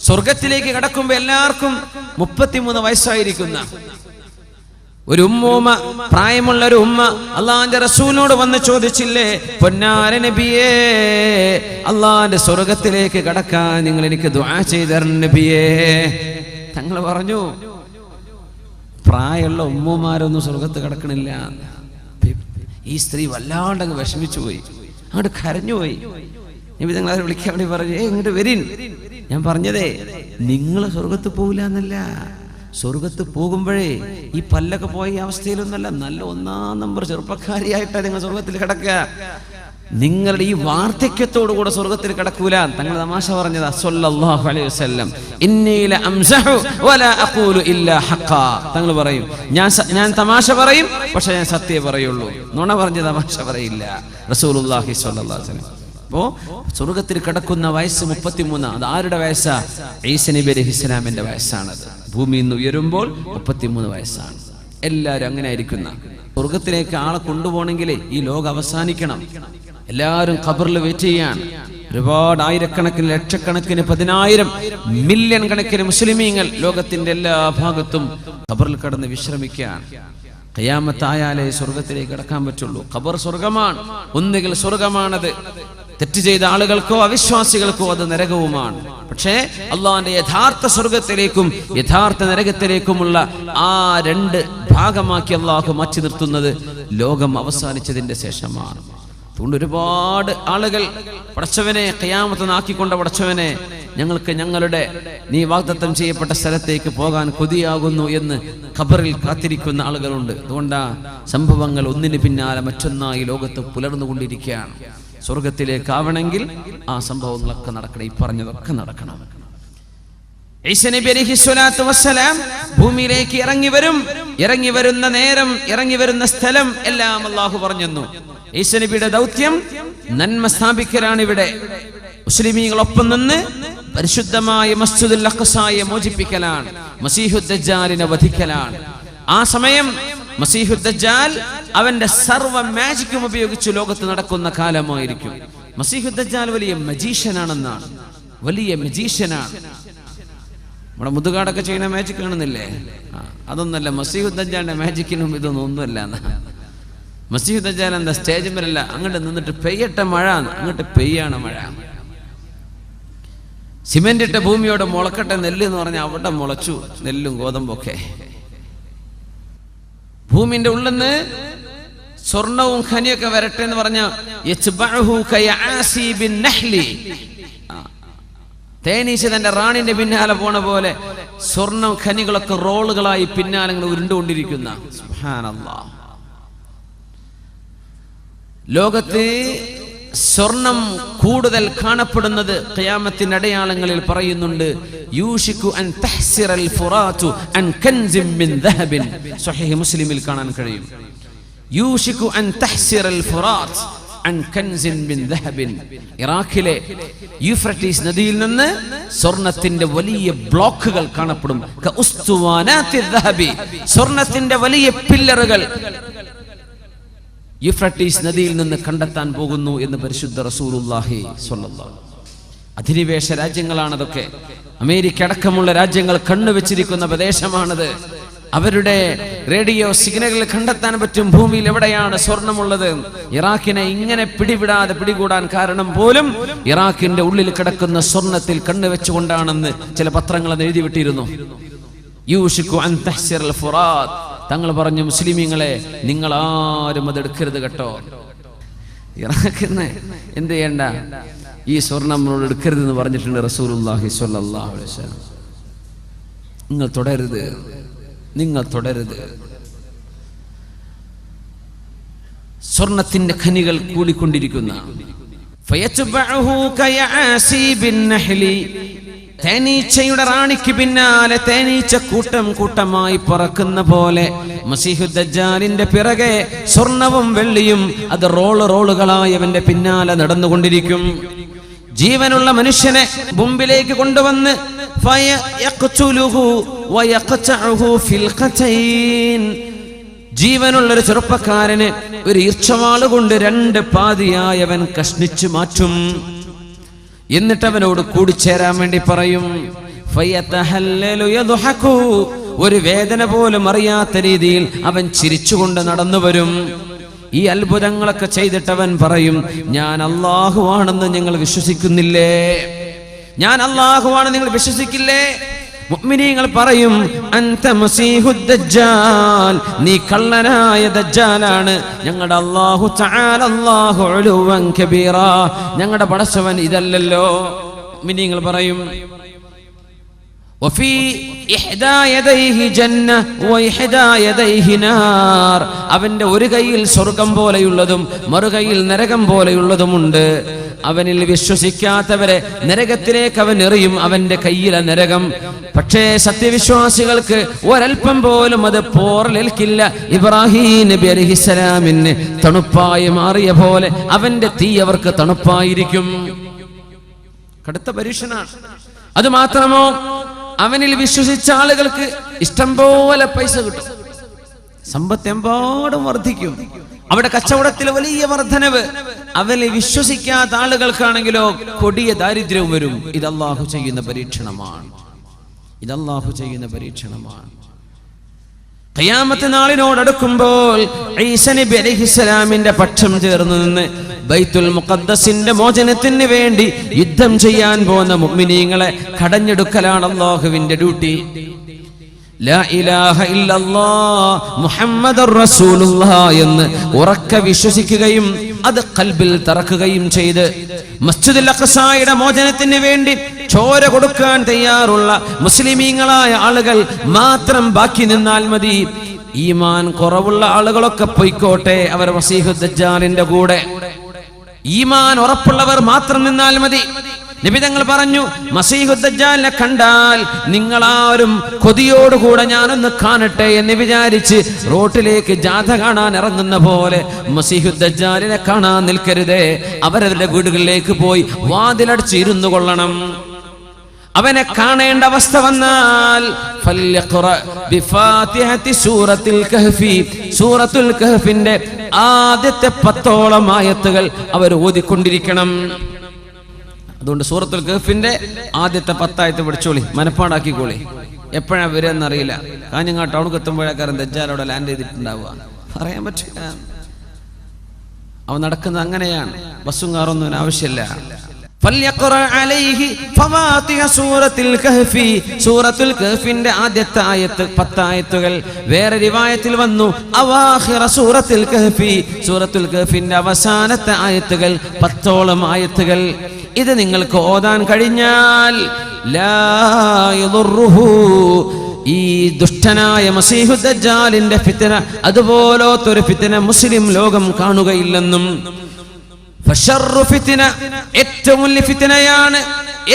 സ്വർഗത്തിലേക്ക് കടക്കുമ്പോൾ എല്ലാവർക്കും 33 വയസ്സായിരിക്കുന്ന ഒരു ഉമ്മ, പ്രായമുള്ള ഒരു ഉമ്മ അള്ളാന്റെ റസൂലിനോട് വന്ന് ചോദിച്ചില്ലേ, പൊന്നാര നബിയേ, അള്ളാന്റെ സ്വർഗത്തിലേക്ക് കടക്കാൻ നിങ്ങൾ എനിക്ക് ദുആ ചെയ്തു തരണം നബിയേ. തങ്ങൾ പറഞ്ഞു, പ്രായമുള്ള ഉമ്മമാരൊന്നും സ്വർഗത്ത് കിടക്കണില്ല. ഈ സ്ത്രീ വല്ലാണ്ടങ്ങ് വിഷമിച്ചു പോയി, അങ്ങോട്ട് കരഞ്ഞുപോയി. നബി തങ്ങൾ അവരെ വിളിക്കാൻ വേണ്ടി പറഞ്ഞു, ഇങ്ങോട്ട് വരിൻ. ഞാൻ പറഞ്ഞതേ നിങ്ങൾ സ്വർഗത്ത് പോകില്ല എന്നല്ല, സ്വർഗത്ത് പോകുമ്പോഴേ ഈ പല്ലൊക്കെ പോയ അവസ്ഥയിലൊന്നല്ല, നല്ല 1-ാം നമ്പർ ചെറുപ്പക്കാരിയായിട്ടാണ് നിങ്ങൾ സ്വർഗത്തിൽ കിടക്കുക. നിങ്ങളുടെ ഈ വാർദ്ധക്യത്തോടുകൂടെ സ്വർഗത്തിൽ കിടക്കൂല. തങ്ങൾ തമാശ പറഞ്ഞതാ സല്ലല്ലാഹു അലൈഹി വസല്ലം, ഇന്നി ലഅംസഹു വലാ അഖൂലു ഇല്ലാ ഹഖാ. തങ്ങൾ പറയും, ഞാൻ തമാശ പറയും, പക്ഷെ ഞാൻ സത്യം പറയുള്ളൂ, നുണ പറഞ്ഞ് തമാശ പറയില്ല. റസൂലുള്ളാഹി സ്വല്ലല്ലാഹു അലൈഹി വസല്ലം. അപ്പോ സ്വർഗത്തിൽ കിടക്കുന്ന വയസ്സ് 33. അത് ആരുടെ വയസ്സാ? ഈസാ നബി അലൈഹിസ്സലാമിന്റെ വയസ്സാണത്. ഭൂമിയിൽ നിന്ന് ഉയരുമ്പോൾ 33 വയസ്സാണ്. എല്ലാവരും അങ്ങനെ ആയിരിക്കുന്ന. സ്വർഗത്തിലേക്ക് ആളെ കൊണ്ടുപോകണമെങ്കിൽ ഈ ലോകം അവസാനിക്കണം. എല്ലാവരും ഖബറിൽ വെയിറ്റ് ചെയ്യാണ്. ഒരുപാട് ആയിരക്കണക്കിന്, ലക്ഷക്കണക്കിന്, 10,000 മില്യൺ കണക്കിന് മുസ്ലിമീങ്ങൾ ലോകത്തിന്റെ എല്ലാ ഭാഗത്തും ഖബറിൽ കിടന്ന് വിശ്രമിക്കുകയാണ്. ഖിയാമത്തായാലേ സ്വർഗത്തിലേക്ക് കടക്കാൻ പറ്റുള്ളൂ. ഖബർ സ്വർഗമാണ്. ഒന്നുകിൽ സ്വർഗമാണത്, തെറ്റ് ചെയ്ത ആളുകൾക്കോ അവിശ്വാസികൾക്കോ അത് നരകവുമാണ്. പക്ഷേ അള്ളാഹുവിന്റെ യഥാർത്ഥ സ്വർഗത്തിലേക്കും യഥാർത്ഥ നരകത്തിലേക്കുമുള്ള ആ 2 ഭാഗമാക്കി അള്ളാഹു മാറ്റി നിർത്തുന്നത് ലോകം അവസാനിച്ചതിന്റെ ശേഷമാണ്. അതുകൊണ്ട് ഒരുപാട് ആളുകൾ പടച്ചവനെ ഖിയാമത്ത് നാക്കിക്കൊണ്ട പടച്ചവനെ, ഞങ്ങൾക്ക് ഞങ്ങളുടെ നീ വാഗ്ദത്തം ചെയ്യപ്പെട്ട സ്ഥലത്തേക്ക് പോകാൻ കൊതിയാകുന്നു എന്ന് ഖബറിൽ കാത്തിരിക്കുന്ന ആളുകളുണ്ട്. അതുകൊണ്ടാ സംഭവങ്ങൾ ഒന്നിന് പിന്നാലെ മറ്റൊന്നായി ലോകത്ത് പുലർന്നുകൊണ്ടിരിക്കുകയാണ്. സ്വർഗത്തിലേക്കാവണമെങ്കിൽ ആ സംഭവങ്ങളൊക്കെ നടക്കണം, ഈ പറഞ്ഞതൊക്കെ നടക്കണം. ഈസാ നബി അലൈഹിസ്സലാത്തു വസ്സലാം ഭൂമിയിലേക്ക് ഇറങ്ങി വരുന്ന നേരം, ഇറങ്ങി വരുന്ന സ്ഥലം എല്ലാം അല്ലാഹു പറഞ്ഞു. ഈസാ നബിയുടെ ദൗത്യം നന്മ സ്ഥാപിക്കലാണ്. ഇവിടെ മുസ്ലിമീങ്ങളൊപ്പം നിന്ന് പരിശുദ്ധമായ മസ്ജിദുൽ അഖ്സായെ മോചിപ്പിക്കലാണ്, മസീഹുദ് ദജ്ജാലിനെ വധിക്കലാണ്. ആ സമയം മസീഹുദ് ദജ്ജാൽ അവന്റെ സർവ്വ മാജിക്കും ഉപയോഗിച്ച് ലോകത്ത് നടക്കുന്ന കാലമായിരിക്കും. മസീഹുദ് ദജ്ജാൽ വലിയ മജീഷ്യനാണെന്നാണ്, വലിയ മജീഷ്യനാണ്. നമ്മുടെ മുതുകാടൊക്കെ ചെയ്യുന്ന മാജിക് കാണുന്നില്ലേ, അതൊന്നല്ല. മസീഹുദ് ദജ്ജാലിന്റെ മാജിക്കിനും ഇതൊന്നും ഒന്നുമല്ല. മസീഹുദ് ദജ്ജാൽ എന്താ, സ്റ്റേജ് മേലല്ല, അങ്ങോട്ട് നിന്നിട്ട് പെയ്യട്ടെ മഴ, അങ്ങോട്ട് പെയ്യാണ് മഴ. സിമെന്റ് ഇട്ട ഭൂമിയോട് മുളക്കട്ടെ നെല്ല് എന്ന് പറഞ്ഞാൽ അവിടെ മുളച്ചു നെല്ലും ഗോതമ്പൊക്കെ. ഭൂമിന്റെ ഉള്ളിൽ നിന്ന് സ്വർണവും ഖനിയൊക്കെ വരട്ടെ എന്ന് പറഞ്ഞ തേനീച്ച തന്റെ റാണിന്റെ പിന്നാലെ പോണ പോലെ സ്വർണ്ണ ഖനികളൊക്കെ റോളുകളായി പിന്നാലെ ഉരുണ്ടുകൊണ്ടിരിക്കുന്ന സുബ്ഹാനല്ലാഹ്. ലോകത്ത് സ്വർണം കൂടുതൽ കാണപ്പെടുന്നത് ഖിയാമത്തിന്റെ അടയാളങ്ങളിൽ പറയുന്നുണ്ട്. യൂഷികു അൻ തഹ്സിറൽ ഫുറാതു അൻ കൻസിൻ മിൻ ദഹബിൻ. സ്വഹീഹ് മുസ്ലിമിൽ കാണാൻ കഴിയും. യൂഷികു അൻ തഹ്സിറൽ ഫുറാത്ത് അൻ കൻസിൻ മിൻ ദഹബിൻ. ഇറാഖിലെ യൂഫ്രട്ടീസ് നദിയിൽ നിന്ന് സ്വർണത്തിന്റെ വലിയ ബ്ലോക്കുകൾ കാണപ്പെടും. കഉസ്തുവാനാത്തി ദഹബി. സ്വർണത്തിന്റെ വലിയ പില്ലറുകൾ യൂഫ്രട്ടീസ് നദിയിൽ നിന്ന് കണ്ടെത്താൻ പോകുന്നു എന്ന് പരിശുദ്ധ റസൂലുള്ളാഹി സ്വല്ലല്ലാഹു. അധിനിവേശ രാജ്യങ്ങളാണതൊക്കെ. അമേരിക്ക അടക്കമുള്ള രാജ്യങ്ങൾ കണ്ണുവെച്ചിരിക്കുന്ന പ്രദേശമാണത്. അവരുടെ റേഡിയോ സിഗ്നലുകൾ കണ്ടെത്താൻ പറ്റും ഭൂമിയിൽ എവിടെയാണ് സ്വർണമുള്ളത്. ഇറാഖിനെ ഇങ്ങനെ പിടികൂടാൻ കാരണം പോലും ഇറാഖിന്റെ ഉള്ളിൽ കിടക്കുന്ന സ്വർണത്തിൽ കണ്ണുവെച്ചുകൊണ്ടാണെന്ന് ചില പത്രങ്ങൾ അത് എഴുതി വിട്ടിരുന്നു. യൂഷികു അൻ തഹ്സിറൽ ഫുറാത്ത്. തങ്ങൾ പറഞ്ഞു, മുസ്ലിമീങ്ങളെ നിങ്ങൾ ആരും അതെടുക്കരുത് കേട്ടോ. ഇറാഖിന്ന് എന്ത് ചെയ്യണ്ട, ഈ സ്വർണം നമ്മളോട് എടുക്കരുതെന്ന് പറഞ്ഞിട്ടുണ്ട് റസൂലുള്ളാഹി സ്വല്ലല്ലാഹു അലൈഹി വസല്ലം. നിങ്ങൾ തുടരുത്. സ്വർണത്തിന്റെ ഖനികൾ കൂടിക്കൊണ്ടിരിക്കുന്ന തേനീച്ചയുടെ റാണിക്ക് പിന്നാലെ തേനീച്ച കൂട്ടമായി പറക്കുന്ന പോലെ മസീഹുദ് ദജ്ജാലിന്റെ പിറകെ സ്വർണവും വെള്ളിയും അത് റോളുകളായി അവന്റെ പിന്നാലെ നടന്നുകൊണ്ടിരിക്കും. ജീവനുള്ള മനുഷ്യനെ മുമ്പിലേക്ക് കൊണ്ടുവന്ന് ജീവനുള്ളൊരു ചെറുപ്പക്കാരന് ഒരു ഈർച്ചവാള് കൊണ്ട് 2 പാതിയായി അവൻ കഷ്ണിച്ചു മാറ്റും. എന്നിട്ട് അവനോട് കൂടിച്ചേരാൻ വേണ്ടി പറയും. ഫയതഹല്ലലു യദ്ഹഖു, ഒരു വേദന പോലും അറിയാത്ത രീതിയിൽ അവൻ ചിരിച്ചുകൊണ്ട് നടന്നു വരും. ഈ അത്ഭുതങ്ങളൊക്കെ ചെയ്തിട്ടവൻ പറയും, ഞാൻ അല്ലാഹുവാണെന്ന് നിങ്ങൾ വിശ്വസിക്കുന്നില്ലേ? ഞാൻ അല്ലാഹുവാണെന്ന് നിങ്ങൾ വിശ്വസിക്കില്ലേ? മുഅ്മിനീങ്ങൾ പറയും, അൻത മസീഹുദ് ദജ്ജാൽ, നീ കള്ളനായ ദജ്ജാലാണ്. ഞങ്ങളുടെ അല്ലാഹു തആല അല്ലാഹു ഉലുവൻ കബീറ, ഞങ്ങളുടെ പടച്ചവൻ ഇതല്ലല്ലോ. മുഅ്മിനീങ്ങൾ പറയും, വഫീ ഇഹ്ദാ യദൈഹി ജന്ന വഇഹ്ദാ യദൈഹി നാർ, അവന്റെ ഒരു കൈയിൽ സ്വർഗം പോലെയുള്ളതും മറുകൈയിൽ നരകം പോലെയുള്ളതുമുണ്ട്. അവനിൽ വിശ്വസിക്കാത്തവരെ നരകത്തിലേക്ക് അവൻ എറിയും, അവന്റെ കയ്യിലെ നരകം. പക്ഷേ സത്യവിശ്വാസികൾക്ക് ഒരൽപ്പം പോലും അത് പോറലേൽക്കില്ല. ഇബ്രാഹിം നബി അലൈഹിസ്സലാമിന് തണുപ്പായി മാറിയ പോലെ അവന്റെ തീ അവർക്ക് തണുപ്പായിരിക്കും. കടുത്ത പരീക്ഷണാണ്. അത് മാത്രമോ, അവനിൽ വിശ്വസിച്ച ആളുകൾക്ക് ഇഷ്ടം പോലെ പൈസ കിട്ടും, സമ്പത്ത് എമ്പാടും വർദ്ധിക്കും, അവിടെ കച്ചവടത്തിൽ വലിയ വർധനവ്. അവനിൽ വിശ്വസിക്കാത്ത ആളുകൾക്കാണെങ്കിലോ കൊടിയ ദാരിദ്ര്യവും വരും. ഇത് അല്ലാഹു ചെയ്യുന്ന പരീക്ഷണമാണ്. ഇതല്ലാഹു ചെയ്യുന്ന പരീക്ഷണമാണ്. ഖിയാമത്ത് നാളിനോടടുക്കുമ്പോൾ ഈസ നബി അലൈഹിസ്സലാമിന്റെ പക്ഷം ചേർന്ന് നിന്ന് ബൈത്തുൽ മുഖദ്ദസിന്റെ മോചനത്തിന് വേണ്ടി യുദ്ധം ചെയ്യാൻ പോകുന്ന മുഅ്മിനീങ്ങളെ കടഞ്ഞെടുക്കലാണ് അല്ലാഹുവിന്റെ ഡ്യൂട്ടി. ലാ ഇലാഹ ഇല്ലല്ലാഹ് മുഹമ്മദുർ റസൂലുള്ളാഹ് എന്ന് ഉറക്കെ വിശ്വസിക്കുകയും അത് ഖൽബിൽ തറക്കുകയും ചെയ്ത് മസ്ജിദുൽ അഖ്സായുടെ മോചനത്തിന് വേണ്ടി ചോര കൊടുക്കാൻ തയ്യാറുള്ള മുസ്ലിമീങ്ങളായ ആളുകൾ മാത്രം ബാക്കി നിന്നാൽ മതി. ഈമാൻ കുറവുള്ള ആളുകളൊക്കെ പൊയ്ക്കോട്ടെ, അവർ മസീഹുദ് ദജ്ജാലിന്റെ കൂടെ. ഈമാൻ ഉറപ്പുള്ളവർ മാത്രം നിന്നാൽ മതി. നബി തങ്ങൾ പറഞ്ഞു, മസീഹുദ് ദജ്ജാലിനെ കണ്ടാൽ നിങ്ങളാരും കൊതിയോടുകൂടെ ഞാനൊന്ന് കാണട്ടെ എന്ന് വിചാരിച്ച് റോട്ടിലേക്ക് ജാഥ കാണാൻ ഇറങ്ങുന്ന പോലെ മസീഹുദ് ദജ്ജാലിനെ കാണാൻ നിൽക്കരുതേ. അവരവരുടെ വീടുകളിലേക്ക് പോയി വാതിലടച്ച് ഇരുന്നു കൊള്ളണം. അവനെ കാണേണ്ട അവസ്ഥ വന്നാൽ സൂറത്തുൽ കഹ്ഫിന്റെ ആദ്യത്തെ 10ഓളം ആയത്തുകൾ അവർ ഓതിക്കൊണ്ടിരിക്കണം. അതുകൊണ്ട് സൂറത്തുൽ കഹ്ഫിന്റെ ആദ്യത്തെ 10 ആയത്ത് പഠിച്ചോളി, മനപ്പാടാക്കിക്കോളി. എപ്പോഴാ വരിക എന്നറിയില്ല. കാഞ്ഞങ്ങാട് ടൗണിൽ എത്തുമ്പോഴേക്കാരൻ ദജ്ജാൽ അവിടെ ലാൻഡ് ചെയ്തിട്ടുണ്ടാവുക, പറയാൻ പറ്റില്ല. അവൻ നടക്കുന്നത് അങ്ങനെയാണ്. ബസ്സും കാറൊന്നും ആവശ്യമില്ല. സൂറത്തുൽ കഹ്ഫിന്റെ ആദ്യത്തെ ആയത്ത് 10 ആയത്തുകൾ. വേറെ റിവായത്തിൽ വന്നു അവാഖിറ സൂറത്തുൽ കഹ്ഫി, സൂറത്തുൽ കഹ്ഫിന്റെ അവസാനത്തെ ആയത്തുകൾ 10ഓളം ആയത്തുകൾ. ഇത് നിങ്ങൾക്ക് ഓതാൻ കഴിഞ്ഞാൽ ലാ യദുറുഹു, ഈ ദുഷ്ടനായ മസീഹുദ് ദജ്ജാലിന്റെ ഫിത്ന, അതുപോലത്തൊരു ഫിത്ന മുസ്ലിം ലോകം കാണുകയില്ലെന്നും, ഏറ്റവും വലിയ ഫിത്നയാണ്,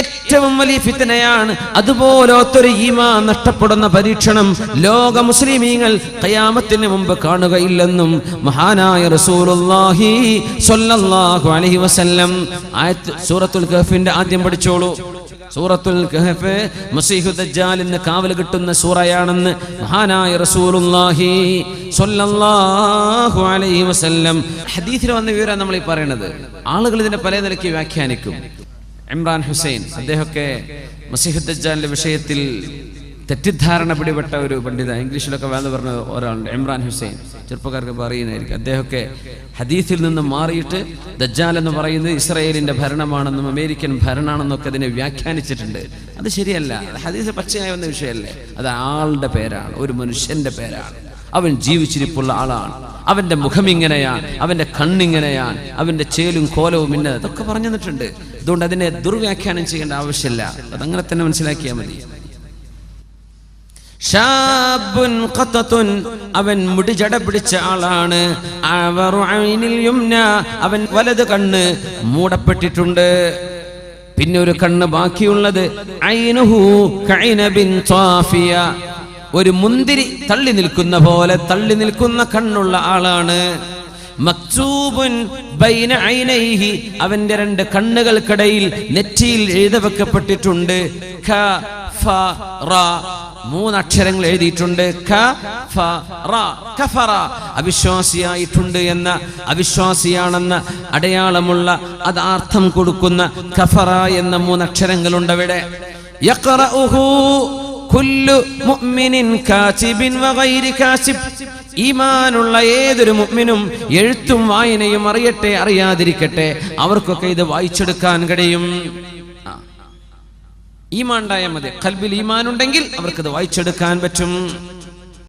ഏറ്റവും വലിയ ഫിത്നയാണ്. അതുപോലത്തൊരു ഈമാൻ നഷ്ടപ്പെടുന്ന പരീക്ഷണം ലോക മുസ്ലിമീങ്ങൾ ഖിയാമത്തിന് മുമ്പ് കാണുകയില്ലെന്നും മഹാനായ റസൂലുള്ളാഹി സ്വല്ലല്ലാഹു അലൈഹി വസല്ലം ആയത്ത് സൂറത്തുൽ കഹ്ഫിന്റെ ആദ്യം പഠിച്ചോളൂ. സൂറത്തുൽ കഹ്ഫ് മസീഹുദ് ദജ്ജാലിന് കാവൽ കിട്ടുന്ന സൂറയാണെന്ന് മഹാനായ റസൂലുള്ളാഹി സ്വല്ലല്ലാഹു അലൈഹി വസല്ലം ഹദീസിൽ വന്ന വിവരം നമ്മൾ ഈ പറയുന്നത്. ആളുകൾ ഇതിനെ പല നിലയ്ക്ക് വ്യാഖ്യാനിക്കും. ഇമ്രാൻ ഹുസൈൻ, അദ്ദേഹമൊക്കെ മസീഹുദ് ദജ്ജാലിന്റെ വിഷയത്തിൽ തെറ്റിദ്ധാരണ പിടിപെട്ട ഒരു പണ്ഡിത, ഇംഗ്ലീഷിലൊക്കെ വേണമെന്ന് പറഞ്ഞ ഒരാളുണ്ട്, ഇമ്രാൻ ഹുസൈൻ. ചെറുപ്പക്കാർക്ക് പറയുന്നതായിരിക്കും. അദ്ദേഹമൊക്കെ ഹദീസിൽ നിന്ന് മാറിയിട്ട് ദജ്ജാൽ എന്ന് പറയുന്നത് ഇസ്രായേലിന്റെ ഭരണമാണെന്നും അമേരിക്കൻ ഭരണമാണെന്നൊക്കെ അതിനെ വ്യാഖ്യാനിച്ചിട്ടുണ്ട്. അത് ശരിയല്ല. ഹദീസ് പച്ചയായ വന്ന വിഷയമല്ലേ. അത് ആളുടെ പേരാണ്, ഒരു മനുഷ്യന്റെ പേരാണ്. അവൻ ജീവിച്ചിരിപ്പുള്ള ആളാണ്. അവന്റെ മുഖം ഇങ്ങനെയാണ്, അവന്റെ കണ്ണിങ്ങനെയാണ്, അവന്റെ ചേലും കോലവും ഇന്നത്, അതൊക്കെ പറഞ്ഞു തന്നിട്ടുണ്ട്. അതുകൊണ്ട് അതിനെ ദുർവ്യാഖ്യാനം ചെയ്യേണ്ട ആവശ്യമില്ല. അതങ്ങനെ തന്നെ മനസ്സിലാക്കിയാൽ മതി. ഷാബുൻ ഖത്തത്തുൻ, അവൻ മുടി ജട പിടിച്ച ആളാണ്. അവറു ഐനിൽ യുംന, അവൻ വലത് കണ്ണ് മൂടപ്പെട്ടിട്ടുണ്ട്. പിന്നെ ഒരു കണ്ണ് ബാക്കിയുള്ളത് ഐനുഹു കൈനബിൻ ത്വാഫിയ, ഒരു മുന്തിരി തള്ളി നിൽക്കുന്ന പോലെ തള്ളി നിൽക്കുന്ന കണ്ണുള്ള ആളാണ്. മക്തൂബുൻ ബൈന ഐനൈഹി, അവന്റെ 2 കണ്ണുകൾക്കിടയിൽ നെറ്റിയിൽ എഴുതവെക്കപ്പെട്ടിട്ടുണ്ട് ഖ ഫ റ, 3 അക്ഷരങ്ങൾ എഴുതിയിട്ടുണ്ട്. ഖ ഫ റ, കഫറ, അവിശ്വാസിയായിട്ടുണ്ട് എന്ന, അവിശ്വാസിയാണെന്ന അടയാളമുള്ള, അത് അർത്ഥം കൊടുക്കുന്ന കഫറ എന്ന 3 അക്ഷരങ്ങളുണ്ട് അവിടെ. യഖറഉഹു കുല്ലു മുഅ്മിനിൻ കാതിബിൻ വഗൈരി കാസിബ്. ഈമാനുള്ള ഏതൊരു മുഅ്മിനും എഴുത്തും വായനയും അറിയട്ടെ അറിയാതിരിക്കട്ടെ അവർക്കൊക്കെ ഇത് വായിച്ചെടുക്കാൻ കഴിയും. ഈമാൻ ഉണ്ടായാൽ മതി. ഖൽബിൽ ഈമാൻ ഉണ്ടെങ്കിൽ അവർക്കത് വായിച്ചെടുക്കാൻ പറ്റും.